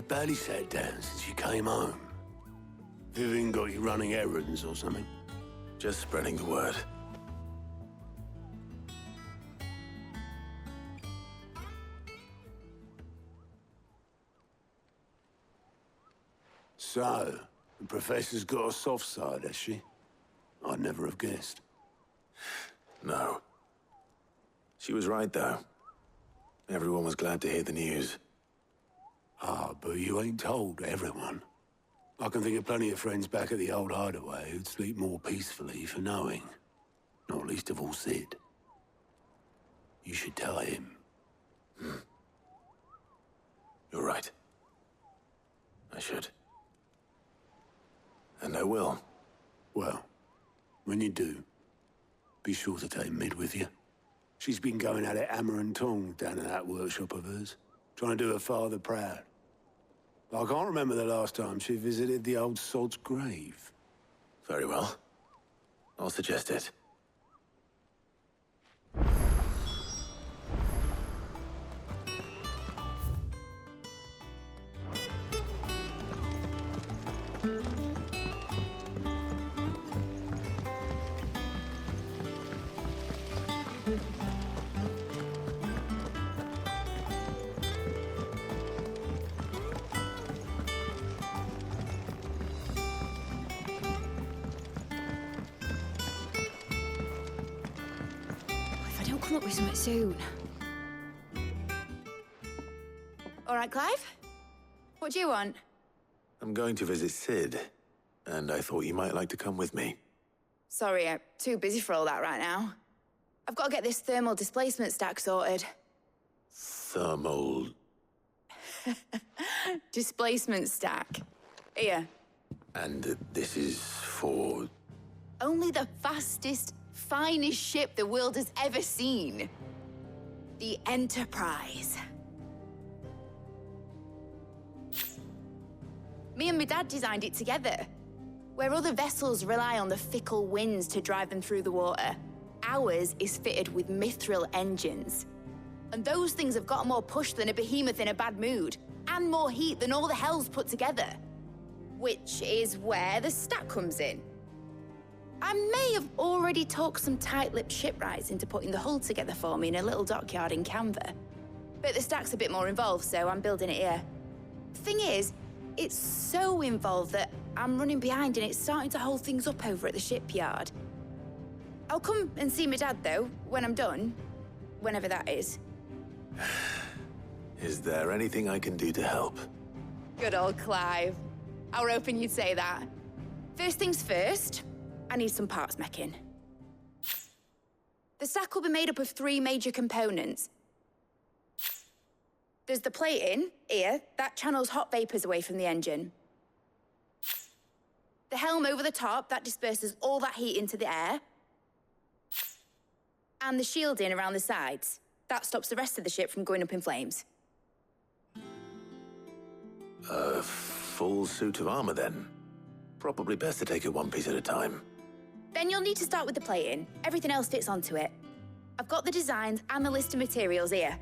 barely sat down since you came home. Vivian got you running errands or something? Just spreading the word. So, the Professor's got a soft side, has she? I'd never have guessed. No. She was right, though. Everyone was glad to hear the news. Ah, but you ain't told everyone. I can think of plenty of friends back at the old hideaway who'd sleep more peacefully for knowing. Not least of all Sid. You should tell him. You're right. I should. And I will. Well, when you do, be sure to take Mid with you. She's been going at it hammer and tongs down in that workshop of hers, trying to do her father proud. But I can't remember the last time she visited the old sod's grave. Very well. I'll suggest it. Come up with something soon. All right, Clive? What do you want? I'm going to visit Sid, and I thought you might like to come with me. Sorry, I'm too busy for all that right now. I've got to get this thermal displacement stack sorted. Thermal... Displacement stack. Here. And this is for... Only the fastest, finest ship the world has ever seen. The Enterprise. Me and my dad designed it together. Where other vessels rely on the fickle winds to drive them through the water, ours is fitted with mithril engines. And those things have got more push than a behemoth in a bad mood, and more heat than all the hells put together. Which is where the stack comes in. I may have already talked some tight-lipped shipwrights into putting the hull together for me in a little dockyard in Canva. But the stack's a bit more involved, so I'm building it here. Thing is, it's so involved that I'm running behind and it's starting to hold things up over at the shipyard. I'll come and see my dad, though, when I'm done. Whenever that is. Is there anything I can do to help? Good old Clive. I were hoping you'd say that. First things first, I need some parts meching. The stack will be made up of 3 major components. There's the plating, here, that channels hot vapors away from the engine. The helm over the top, that disperses all that heat into the air. And the shielding around the sides. That stops the rest of the ship from going up in flames. A full suit of armor, then? Probably best to take it one piece at a time. Then you'll need to start with the plating. Everything else fits onto it. I've got the designs and the list of materials here.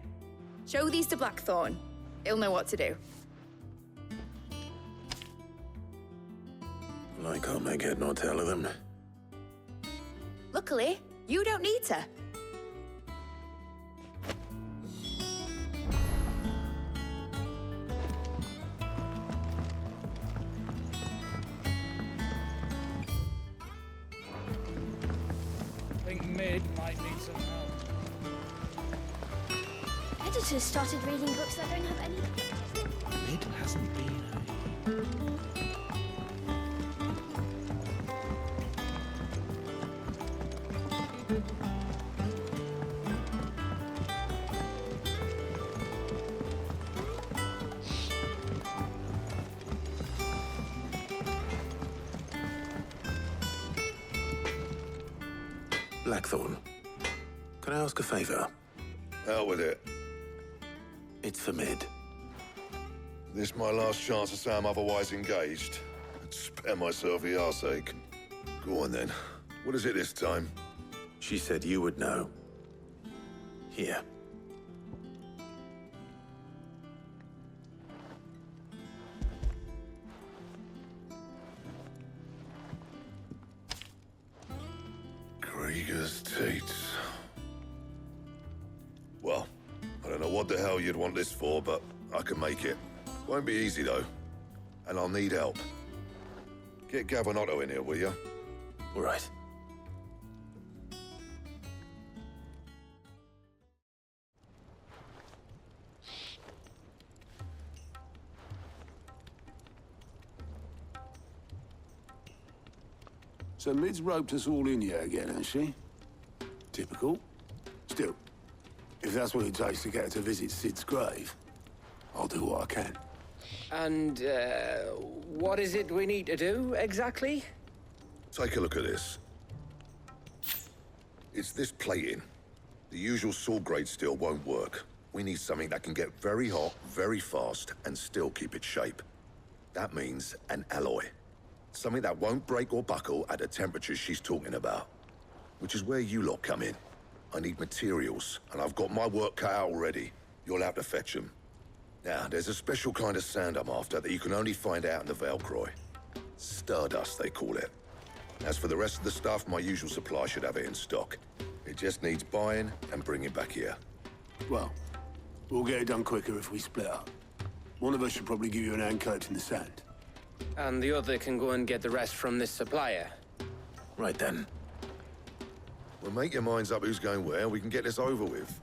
Show these to Blackthorn. He'll know what to do. I can't make head nor tail of them. Luckily, you don't need to. I think Mid might need some help. Editors started reading books that don't have any pictures. Mid hasn't been Blackthorn, can I ask a favor? Out with it. It's for Mid. This my last chance to say I'm otherwise engaged. I'd spare myself the arseache. Go on then. What is it this time? She said you would know. Here. Beggars' teats. Well, I don't know what the hell you'd want this for, but I can make it. Won't be easy, though. And I'll need help. Get Gavin in here, will you? All right. So Mid's roped us all in here again, has she? Typical. Still, if that's what it takes to get her to visit Sid's grave, I'll do what I can. And, what is it we need to do, exactly? Take a look at this. It's this plating. The usual sword grade steel won't work. We need something that can get very hot, very fast, and still keep its shape. That means an alloy. Something that won't break or buckle at the temperatures she's talking about. Which is where you lot come in. I need materials, and I've got my work cut out already. You'll have to fetch them. Now, there's a special kind of sand I'm after that you can only find out in the Valcroy. Stardust, they call it. As for the rest of the stuff, my usual supply should have it in stock. It just needs buying and bringing back here. Well, we'll get it done quicker if we split up. One of us should probably give you an hand collecting the sand. And the other can go and get the rest from this supplier. Right then. Well, make your minds up who's going where, and we can get this over with.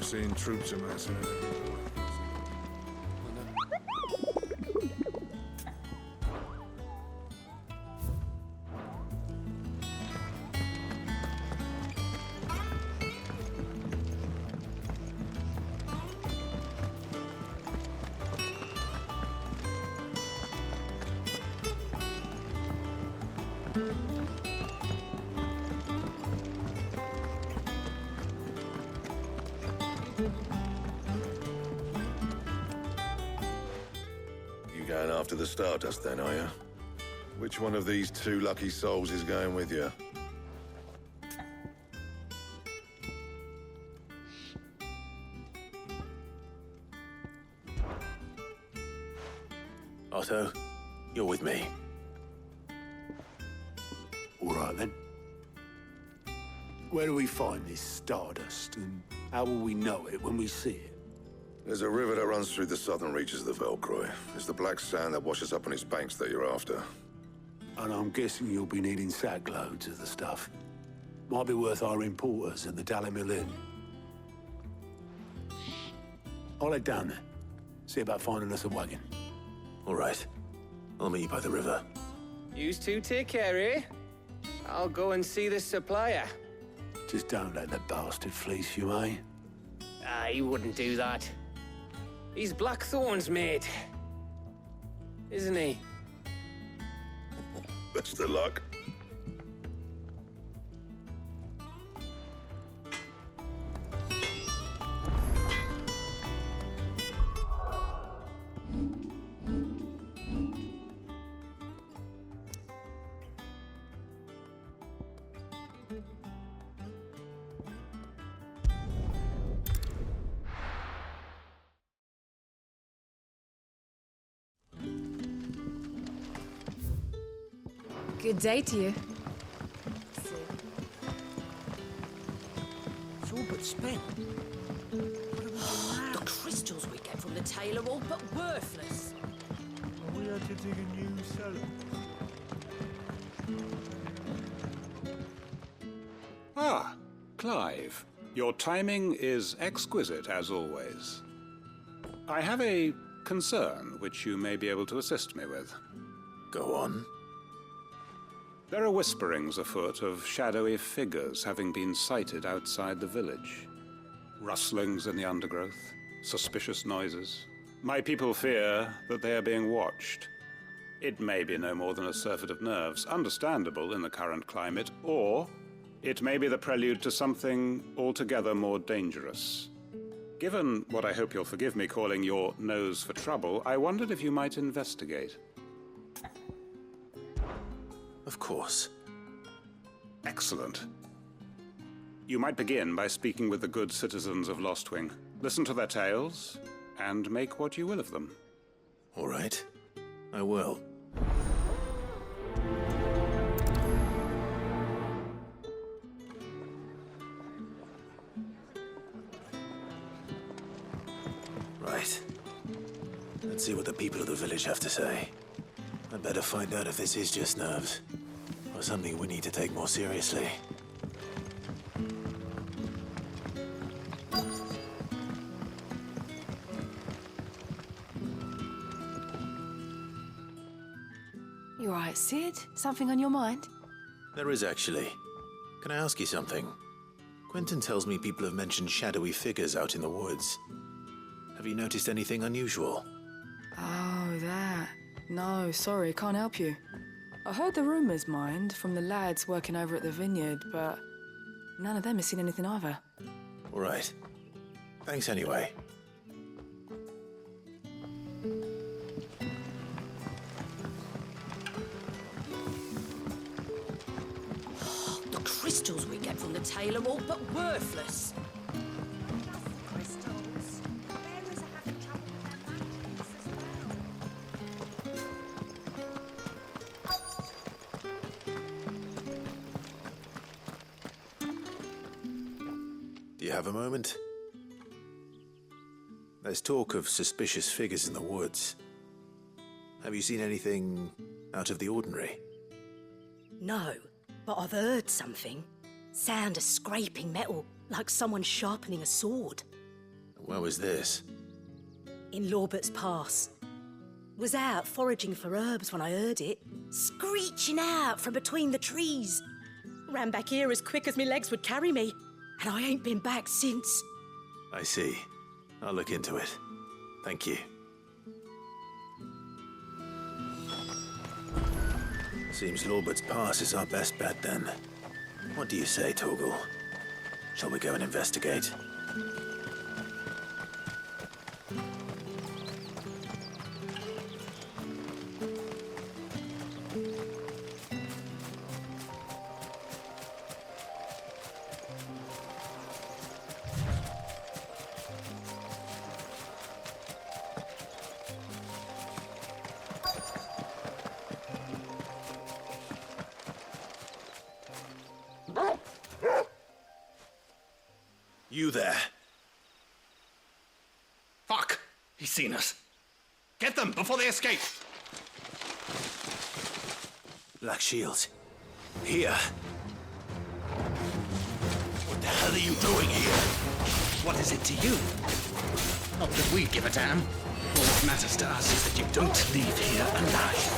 Seeing troops amassing. You going after the Stardust then, are you? Which one of these two lucky souls is going with you? Otto, you're with me. All right, then. Where do we find this Stardust, and how will we know it when we see it? There's a river that runs through the southern reaches of the Valcroy. It's the black sand that washes up on its banks that you're after. And I'm guessing you'll be needing sack loads of the stuff. Might be worth our importers at the Dalimil Inn. I'll head down there. See about finding us a wagon. All right. I'll meet you by the river. Yous two take care, eh? I'll go and see this supplier. Just don't let the bastard fleece you, eh? He wouldn't do that. He's Blackthorn's mate. Isn't he? Best of luck. Good day to you. It's all but spent. The crystals we get from the tail are all but worthless. We had to dig a new cellar. Ah, Clive. Your timing is exquisite, as always. I have a concern which you may be able to assist me with. Go on. There are whisperings afoot of shadowy figures having been sighted outside the village. Rustlings in the undergrowth, suspicious noises. My people fear that they are being watched. It may be no more than a surfeit of nerves, understandable in the current climate, or It may be the prelude to something altogether more dangerous. Given what I hope you'll forgive me calling your nose for trouble, I wondered if you might investigate. Of course. Excellent. You might begin by speaking with the good citizens of Lostwing. Listen to their tales, and make what you will of them. All right. I will. Right. Let's see what the people of the village have to say. I'd better find out if this is just nerves, or something we need to take more seriously. You all right, Sid? Something on your mind? There is actually. Can I ask you something? Quentin tells me people have mentioned shadowy figures out in the woods. Have you noticed anything unusual? Oh, that. No, sorry, can't help you. I heard the rumours, mind, from the lads working over at the vineyard, but none of them has seen anything either. All right. Thanks anyway. The crystals we get from the tail are all but worthless. Do you have a moment? There's talk of suspicious figures in the woods. Have you seen anything out of the ordinary? No, but I've heard something. Sound of scraping metal, like someone sharpening a sword. Where was this? In Lorbert's Pass. Was out foraging for herbs when I heard it, screeching out from between the trees. Ran back here as quick as my legs would carry me, and I ain't been back since. I see. I'll look into it. Thank you. Seems Lorbert's Pass is our best bet then. What do you say, Torgal? Shall we go and investigate? You there. Fuck! He's seen us. Get them before they escape! Black Shields. Here. What the hell are you doing here? What is it to you? Not that we give a damn. All that matters to us is that you don't leave here alive.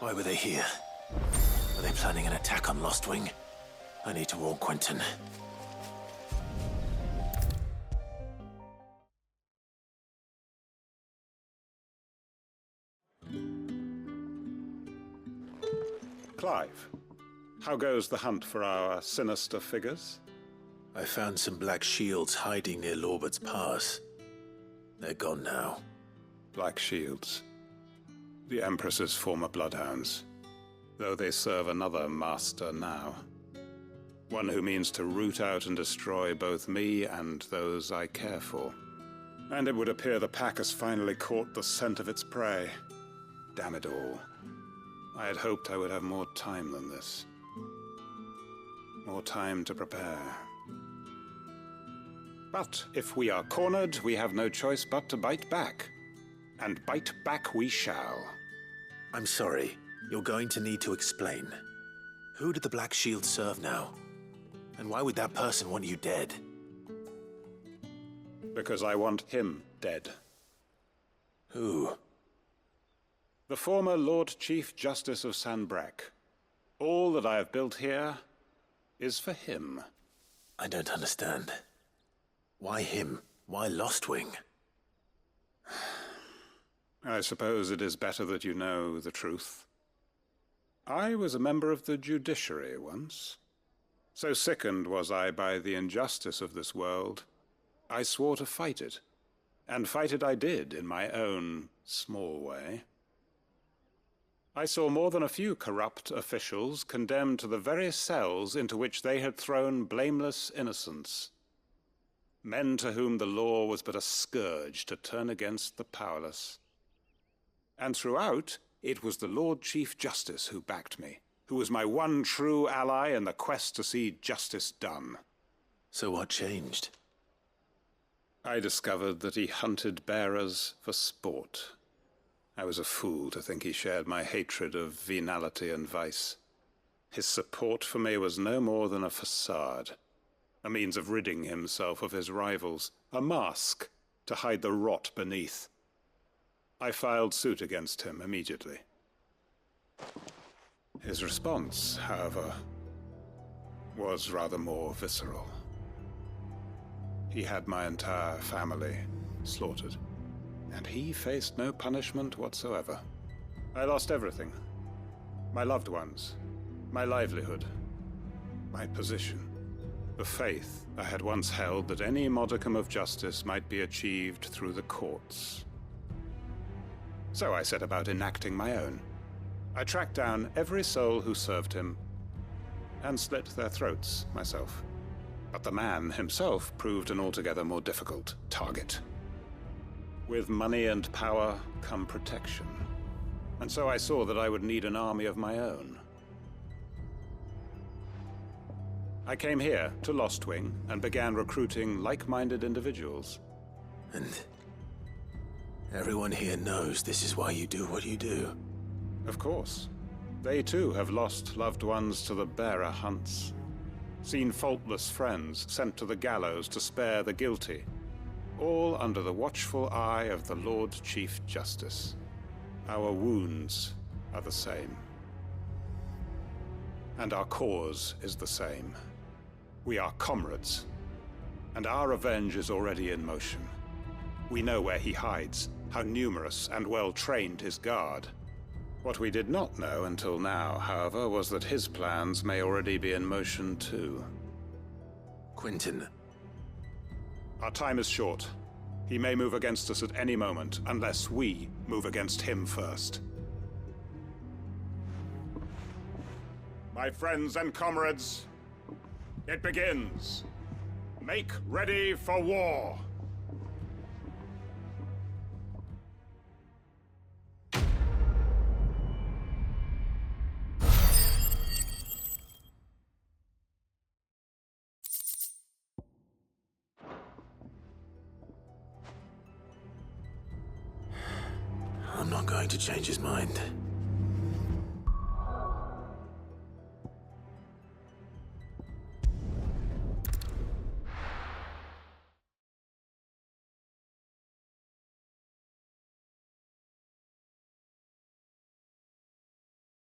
Why were they here? Were they planning an attack on Lost Wing. I need to warn Quentin. Clive, how goes the hunt for our sinister figures? I found some black shields hiding near Lorbert's Pass. They're gone now. Black Shields. The Empress's former bloodhounds. Though they serve another master now. One who means to root out and destroy both me and those I care for. And it would appear the pack has finally caught the scent of its prey. Damn it all. I had hoped I would have more time than this. More time to prepare. But if we are cornered, we have no choice but to bite back. And bite back we shall. I'm sorry. You're going to need to explain. Who did the Black Shield serve now? And why would that person want you dead? Because I want him dead. Who? The former Lord Chief Justice of Sanbreque. All that I have built here is for him. I don't understand. Why him? Why Lost Wing? I suppose it is better that you know the truth. I was a member of the judiciary once. So sickened was I by the injustice of this world, I swore to fight it. And fight it I did in my own small way. I saw more than a few corrupt officials condemned to the very cells into which they had thrown blameless innocents. Men to whom the law was but a scourge to turn against the powerless. And throughout, it was the Lord Chief Justice who backed me, who was my one true ally in the quest to see justice done. So what changed? I discovered that he hunted bearers for sport. I was a fool to think he shared my hatred of venality and vice. His support for me was no more than a facade, a means of ridding himself of his rivals, a mask to hide the rot beneath. I filed suit against him immediately. His response, however, was rather more visceral. He had my entire family slaughtered, and he faced no punishment whatsoever. I lost everything. My loved ones, my livelihood, my position, the faith I had once held that any modicum of justice might be achieved through the courts. So I set about enacting my own. I tracked down every soul who served him, and slit their throats myself. But the man himself proved an altogether more difficult target. With money and power come protection, and so I saw that I would need an army of my own. I came here to Lost Wing and began recruiting like-minded individuals. And everyone here knows this is why you do what you do. Of course. They too have lost loved ones to the bearer hunts. Seen faultless friends sent to the gallows to spare the guilty. All under the watchful eye of the Lord Chief Justice. Our wounds are the same. And our cause is the same. We are comrades. And our revenge is already in motion. We know where he hides, how numerous and well-trained his guard. What we did not know until now, however, was that his plans may already be in motion too. Quentin. Our time is short. He may move against us at any moment, unless we move against him first. My friends and comrades, it begins. Make ready for war. I'm not going to change his mind.